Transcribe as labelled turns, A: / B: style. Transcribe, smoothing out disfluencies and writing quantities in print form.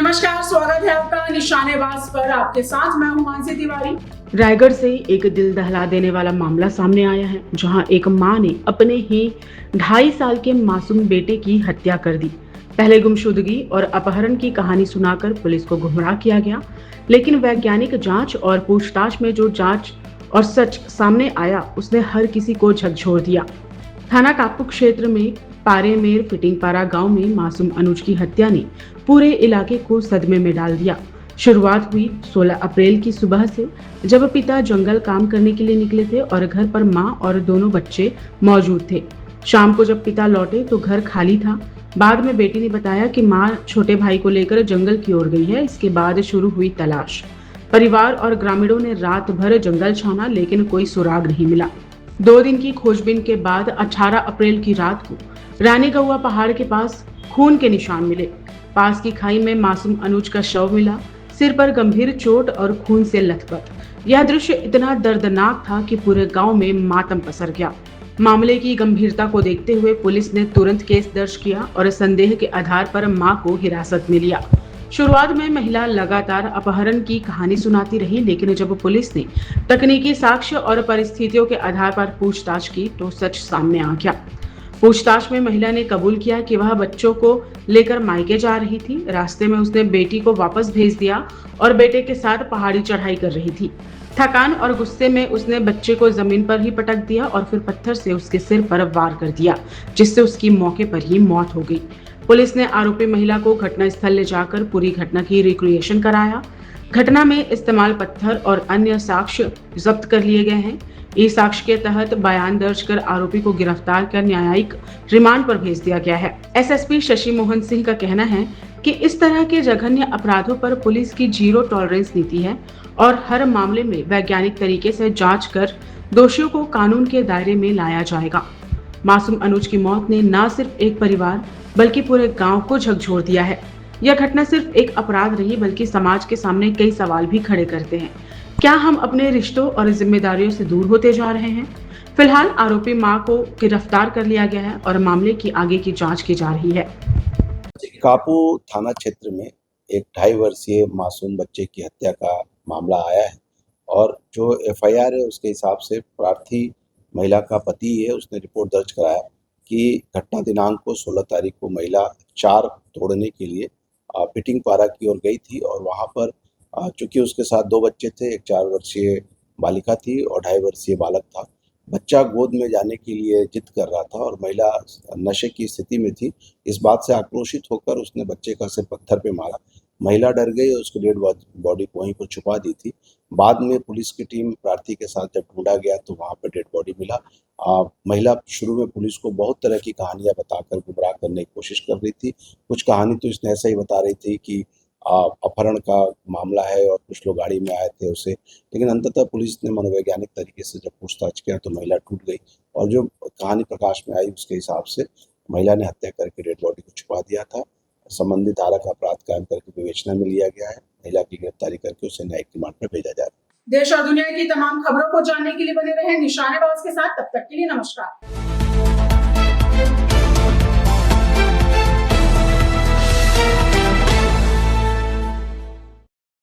A: नमस्कार, स्वागत है आपका निशानेबाज पर। आपके साथ मैं हूं मानसी तिवारी।
B: रायगढ़ से एक दिल दहला देने वाला मामला सामने आया है, जहां एक मां ने अपने ही 2.5 साल के मासूम बेटे की हत्या कर दी। पहले गुमशुदगी और अपहरण की कहानी सुनाकर पुलिस को गुमराह किया गया, लेकिन वैज्ञानिक जांच और पूछताछ में जो जांच और सच सामने आया, उसने हर किसी को झकझोर दिया। थाना कापू क्षेत्र में पारेमेर फिटिंगपारा गांव में मासूम अनुज की हत्या ने पूरे इलाके को सदमे में डाल दिया। शुरुआत हुई 16 अप्रैल की सुबह से, जब पिता जंगल काम करने के लिए निकले थे और घर पर मां और दोनों बच्चे मौजूद थे। शाम को जब पिता लौटे तो घर खाली था। बाद में बेटी ने बताया कि मां छोटे भाई को लेकर जंगल की ओर गई है। इसके बाद शुरू हुई तलाश। परिवार और ग्रामीणों ने रात भर जंगल छाना, लेकिन कोई सुराग नहीं मिला। 2 दिन की खोजबीन के बाद 18 अप्रैल की रात को रानी गौआ पहाड़ के पास खून के निशान मिले। पास की खाई में मासूम अनुज का शव मिला, सिर पर गंभीर चोट और खून से लथपथ। यह दृश्य इतना दर्दनाक था कि पूरे गांव में मातम पसर गया। मामले की गंभीरता को देखते हुए पुलिस ने तुरंत केस दर्ज किया और संदेह के आधार पर मां को हिरासत में लिया। शुरुआत में महिला लगातार अपहरण की कहानी सुनाती रही, लेकिन जब पुलिस ने तकनीकी साक्ष्य और परिस्थितियों के आधार पर पूछताछ की तो सच सामने आ गया। पूछताछ में महिला ने कबूल किया कि वह बच्चों को लेकर मायके जा रही थी। रास्ते में उसने बेटी को वापस भेज दिया और बेटे के साथ पहाड़ी चढ़ाई कर रही थी। थकान और गुस्से में उसने बच्चे को जमीन पर ही पटक दिया और फिर पत्थर से उसके सिर पर वार कर दिया, जिससे उसकी मौके पर ही मौत हो गई। पुलिस ने आरोपी महिला को घटनास्थल ले जाकर पूरी घटना की रिक्रिएशन कराया। घटना में इस्तेमाल पत्थर और अन्य साक्ष्य जब्त कर लिए गए हैं। इस साक्ष्य के तहत बयान दर्ज कर आरोपी को गिरफ्तार कर न्यायिक रिमांड पर भेज दिया गया है। एसएसपी शशि मोहन सिंह का कहना है कि इस तरह के जघन्य अपराधों पर पुलिस की 0 टॉलरेंस नीति है और हर मामले में वैज्ञानिक तरीके से जांच कर दोषियों को कानून के दायरे में लाया जाएगा। मासूम अनुज की मौत ने न सिर्फ एक परिवार बल्कि पूरे गाँव को झकझोर दिया है। यह घटना सिर्फ एक अपराध नहीं, बल्कि समाज के सामने कई सवाल भी खड़े करते हैं। क्या हम अपने रिश्तों और जिम्मेदारियों से दूर होते जा रहे हैं? फिलहाल आरोपी मां को गिरफ्तार कर लिया गया है और मामले की आगे की जांच की जा रही है।
C: कापू थाना क्षेत्र में एक 2.5 वर्षीय मासूम बच्चे की हत्या का मामला आया है और जो एफआईआर है उसके हिसाब से प्रार्थी महिला का पति है, उसने रिपोर्ट दर्ज कराया कि घटना दिनांक को 16 तारीख को महिला चार तोड़ने के लिए फिटिंगपारा की ओर गई थी और वहाँ पर चूँकि उसके साथ 2 बच्चे थे, एक 4 वर्षीय बालिका थी और 2.5 वर्षीय बालक था। बच्चा गोद में जाने के लिए जिद कर रहा था और महिला नशे की स्थिति में थी। इस बात से आक्रोशित होकर उसने बच्चे का सिर पत्थर पे मारा। महिला डर गई और उसकी डेड बॉडी को वहीं पर छुपा दी थी। बाद में पुलिस की टीम प्रार्थी के साथ जब ढूंढा गया तो वहाँ पर डेड बॉडी मिला। महिला शुरू में पुलिस को बहुत तरह की कहानियाँ बताकर गुमराह करने की कोशिश कर रही थी। कुछ कहानी तो इसने ऐसा ही बता रही थी कि अपहरण का मामला है और कुछ लोग गाड़ी में आए थे उसे, लेकिन अंततः पुलिस ने मनोवैज्ञानिक तरीके से जब पूछताछ किया तो महिला टूट गई और जो कहानी प्रकाश में आई उसके हिसाब से महिला ने हत्या करके डेड बॉडी को छुपा दिया था। संबंधित धारा का अपराध कायम करके विवेचना में लिया गया है। महिला की गिरफ्तारी करके उसे न्यायिक रिमांड पर भेजा जा रहा है।
A: देश और दुनिया की तमाम खबरों को जानने के लिए बने रहें निशानेबाज के साथ। तब तक के लिए नमस्कार।